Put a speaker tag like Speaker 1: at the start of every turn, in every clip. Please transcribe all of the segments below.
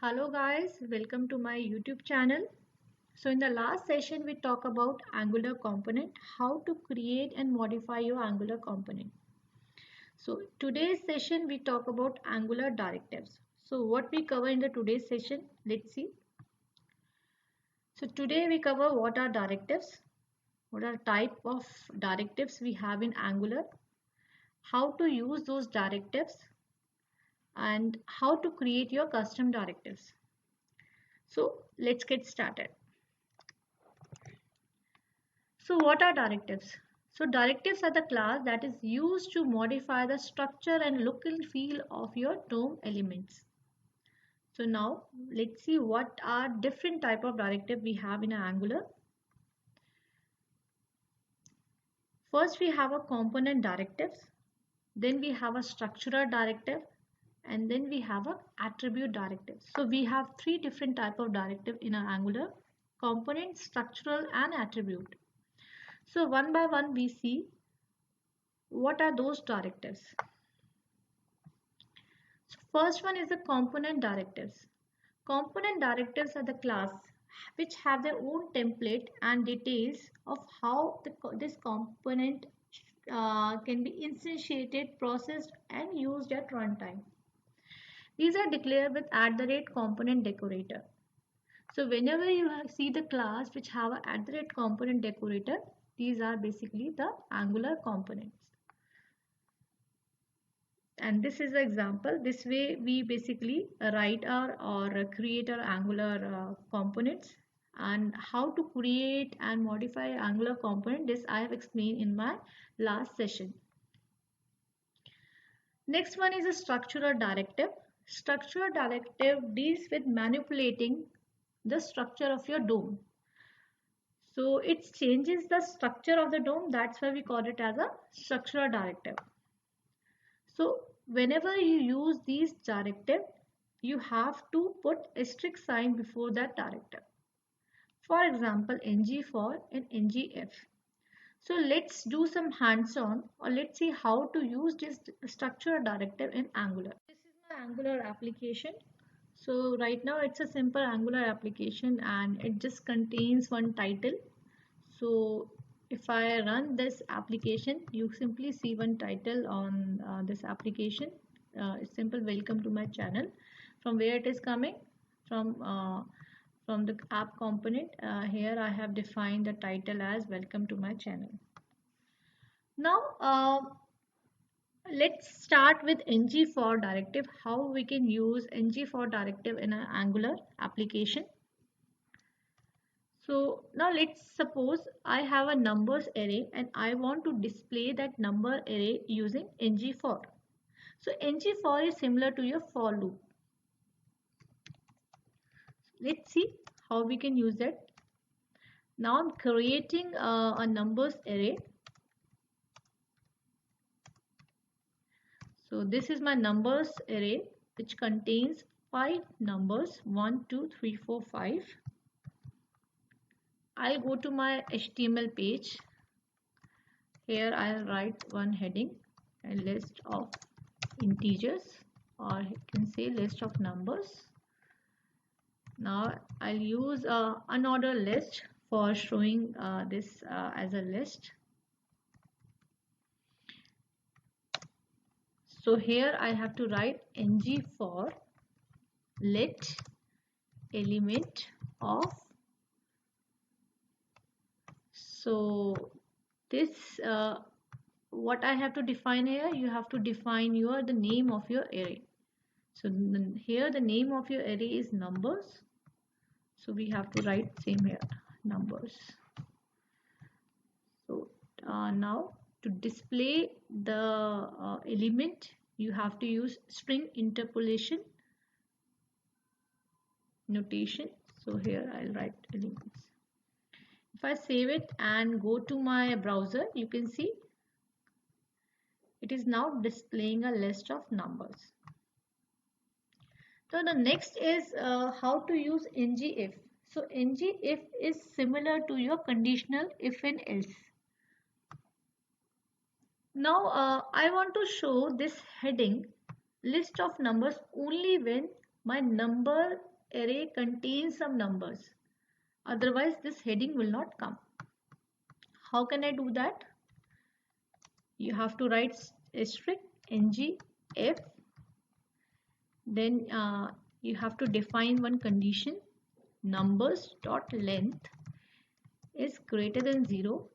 Speaker 1: Hello guys, welcome to my YouTube channel. So in the last session we talk about Angular component, how to create and modify your Angular component. So today's session we talk about Angular directives. So what we cover in the today's session, let's see. So today we cover what are directives, what are type of directives we have in Angular, how to use those directives, and how to create your custom directives. So let's get started. So what are directives? So directives are the class that is used to modify the structure and look and feel of your DOM elements. So now let's see what are different type of directive we have in Angular. First we have a component directives, then we have a structural directive, and then we have a attribute directive. So we have three different type of directive in our Angular: component, structural, and attribute. So one by one we see what are those directives. So first one is the component directives. Component directives are the class which have their own template and details of how this component can be instantiated, processed, and used at runtime. These are declared with @component decorator. So whenever you see the class which have a @component decorator, these are basically the Angular components. And this is the example. This way we basically write or create our Angular components, and how to create and modify Angular component, this I have explained in my last session. Next one is a structural directive. Structural directive deals with manipulating the structure of your DOM. So it changes the structure of the DOM, that's why we call it as a structural directive. So whenever you use these directive, you have to put asterisk sign before that directive. For example, ngFor and ngF. So let's do some hands-on, or let's see how to use this structural directive in Angular. This is my Angular application. So right now it's a simple Angular application and it just contains one title. So if I run this application, you simply see one title on this application. It's simple, welcome to my channel. From where it is coming? From the app component. Here I have defined the title as welcome to my channel. Now let's start with ngFor directive, how we can use ngFor directive in an Angular application. So now let's suppose I have a numbers array and I want to display that number array using ngFor. So ngFor is similar to your for loop. Let's see how we can use that. Now I'm creating a numbers array. So this is my numbers array which contains 5 numbers 1, 2, 3, 4, 5. I'll go to my HTML page. Here I'll write one heading, a list of integers, or you can say list of numbers. Now I'll use a unordered list for showing this as a list. So here I have to write ngFor let element of. So this what I have to define here, you have to define the name of your array. So here the name of your array is numbers. So we have to write same here, numbers. So now to display the element, you have to use string interpolation notation. So here I'll write elements. If I save it and go to my browser, you can see it is now displaying a list of numbers. So the next is how to use ngIf. So ngIf is similar to your conditional if and else. Now I want to show this heading list of numbers only when my number array contains some numbers. Otherwise, this heading will not come. How can I do that? You have to write asterisk ng if. Then you have to define one condition. Numbers dot length is greater than 0.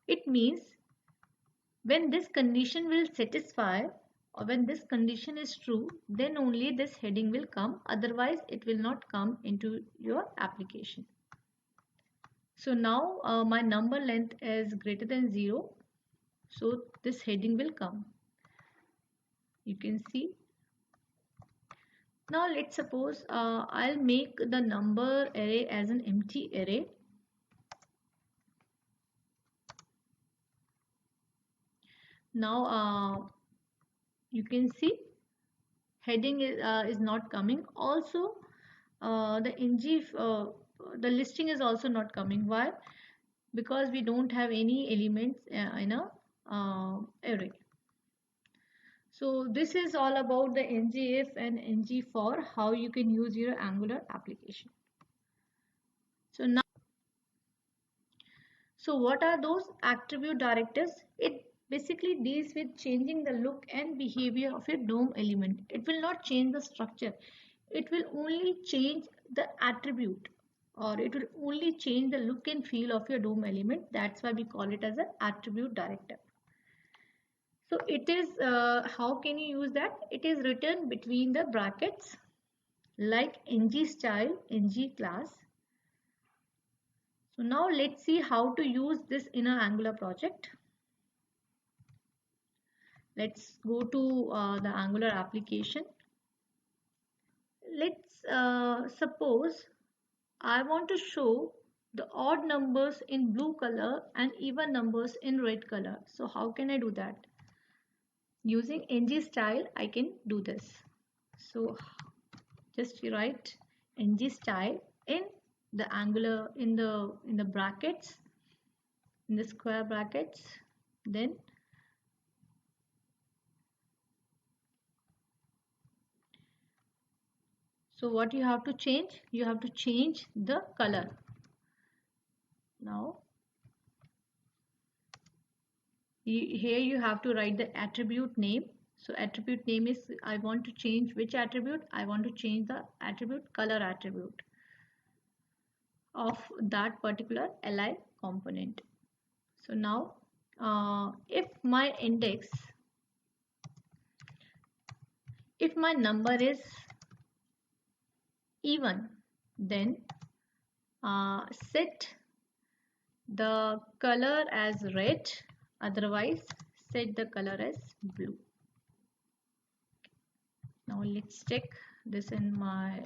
Speaker 1: It means when this condition will satisfy, or when this condition is true, then only this heading will come. Otherwise, it will not come into your application. So now my number length is greater than 0. So this heading will come. You can see. Now let's suppose I'll make the number array as an empty array. Now you can see heading is not coming. Also the listing is also not coming. Why? Because we don't have any elements in a array. So this is all about the ngIf and ngFor, how you can use your Angular application. So what are those attribute directives? It basically deals with changing the look and behavior of your DOM element. It will not change the structure. It will only change the attribute, or it will only change the look and feel of your DOM element. That's why we call it as an attribute directive. So it is, how can you use that? It is written between the brackets like ng style, ng class. So now let's see how to use this in our Angular project. Let's go to the Angular application. Let's suppose I want to show the odd numbers in blue color and even numbers in red color. So how can I do that? Using ng style, I can do this. So just write ng style in the Angular, in the brackets, in the square brackets. Then so what you have to change? You have to change the color. Now here you have to write the attribute name. So attribute name is, I want to change which attribute? I want to change the attribute color attribute of that particular li component. So now if my number is even, then set the color as red, otherwise set the color as blue. Now let's check this in my,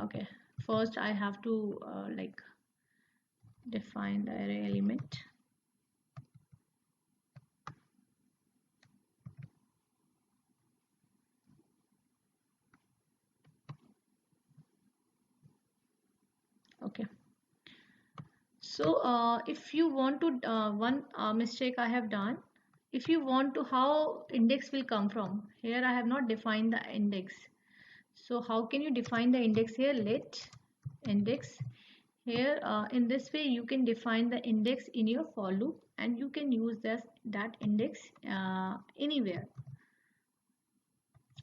Speaker 1: okay, first I have to like define the array element. Okay, so if you want to one mistake I have done, if you want to how index will come from, here I have not defined the index. So how can you define the index here? Let index here, in this way you can define the index in your for loop, and you can use that index anywhere.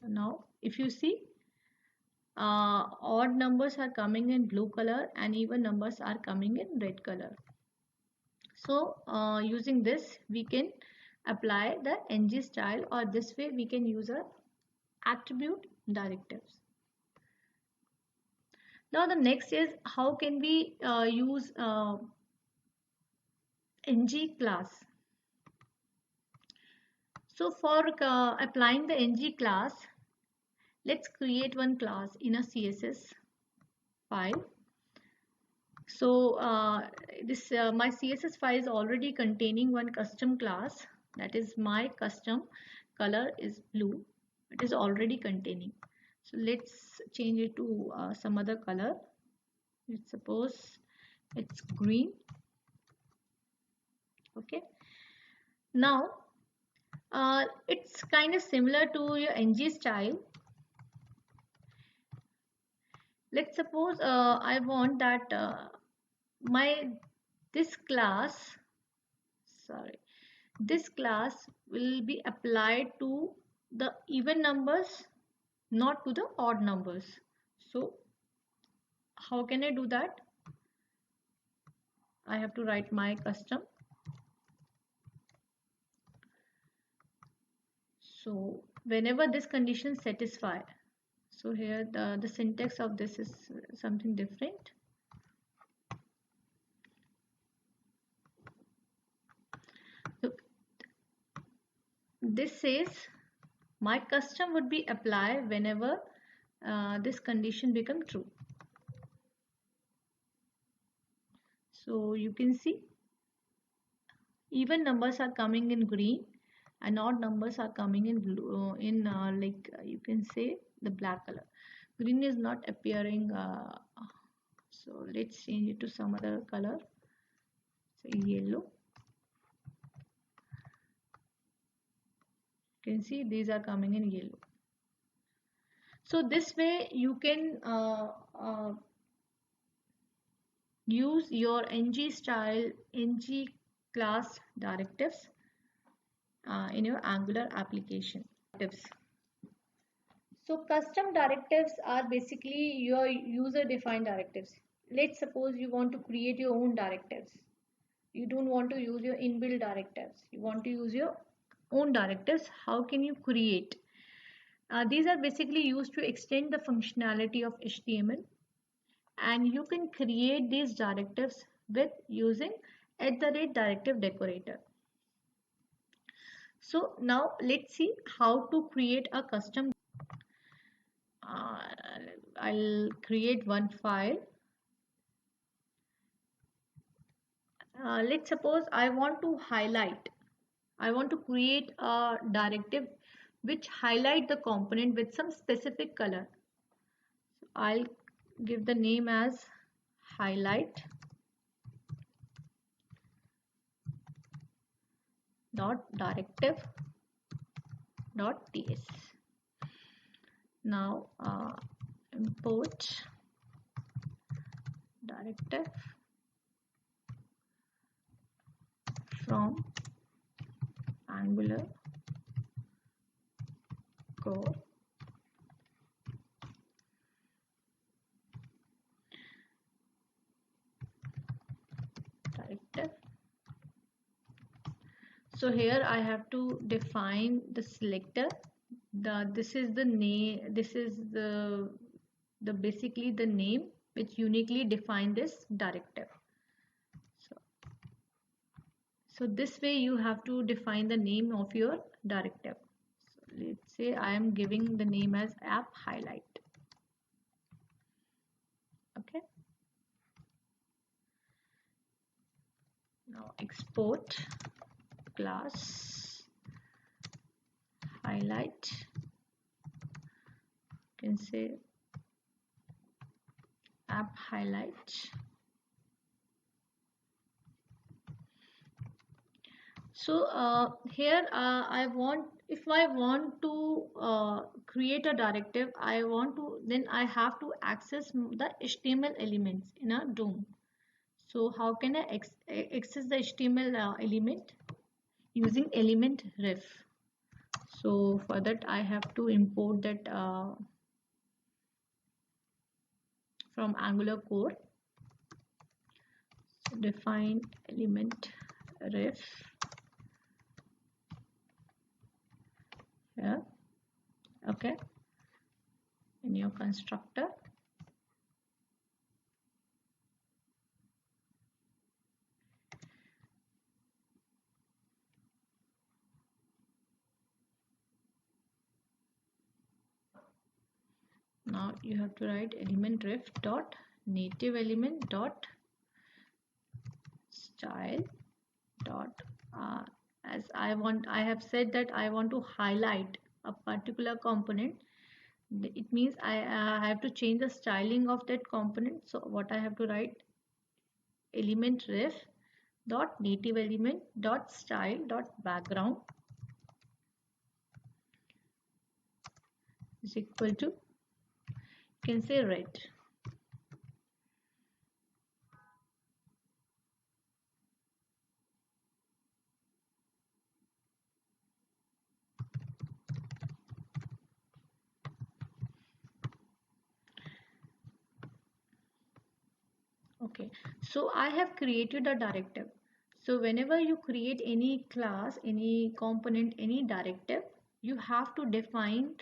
Speaker 1: So now if you see, odd numbers are coming in blue color and even numbers are coming in red color. So using this we can apply the ng style, or this way we can use our attribute directives. Now the next is, how can we use ng class. So for applying the ng class, let's create one class in a CSS file. So this my CSS file is already containing one custom class, that is my custom color is blue. It is already containing. So let's change it to some other color. Let's suppose it's green. Okay. Now it's kind of similar to your ng style. Let's suppose I want that my this class, sorry, this class will be applied to the even numbers, not to the odd numbers. So how can I do that? I have to write my custom. So whenever this condition satisfy, so here the syntax of this is something different. Look, this says my custom would be applied whenever this condition become true. So you can see even numbers are coming in green and odd numbers are coming in blue, you can say the black color. Green is not appearing, so let's change it to some other color, say yellow. You can see these are coming in yellow. So this way you can use your ng style, ng class directives in your Angular application. So custom directives are basically your user defined directives. Let's suppose you want to create your own directives. You don't want to use your inbuilt directives. You want to use your own directives. How can you create? These are basically used to extend the functionality of HTML, and you can create these directives with using @directive decorator. So now let's see how to create a custom. uh, I'll create one file. Let's suppose I want to create a directive which highlight the component with some specific color. So I'll give the name as highlight dot directive dot ts. Now import directive from Angular core directive. So here I have to define the selector. This is the name. This is the basically the name which uniquely define this directive. So this way you have to define the name of your directive. So let's say I am giving the name as app highlight. Okay. Now export class highlight. You can say app highlight. So here if I want to create a directive, then I have to access the HTML elements in a DOM. So how can I access the HTML element? Using element ref. So for that I have to import that from Angular core. So define element ref here. Okay, in your constructor. Now you have to write element ref dot native element dot style dot as I have said that I want to highlight a particular component. It means I have to change the styling of that component. So what I have to write, element ref dot native element dot style dot background is equal to, you can say red. Okay, so I have created a directive. So whenever you create any class, any component, any directive, you have to define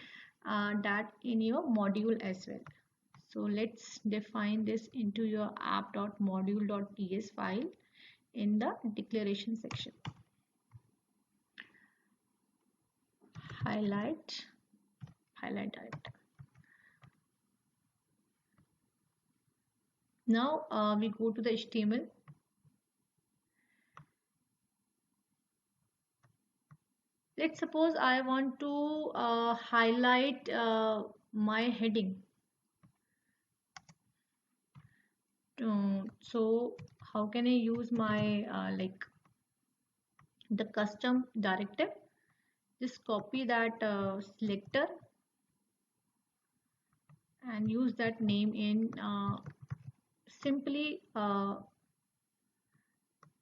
Speaker 1: that in your module as well. So let's define this into your app.module.ts file in the declaration section. Highlight directive. Now we go to the HTML. Let's suppose I want to highlight my heading. So how can I use my like the custom directive? Just copy that selector and use that name in simply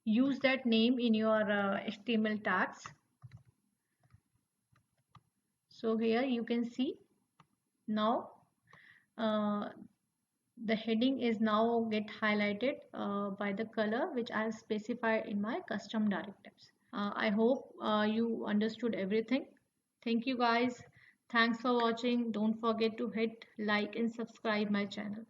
Speaker 1: use that name in your HTML tags. So here you can see now uh, the heading is now get highlighted by the color which I have specified in my custom directives. I hope you understood everything. Thank you guys. Thanks for watching. Don't forget to hit like and subscribe my channel.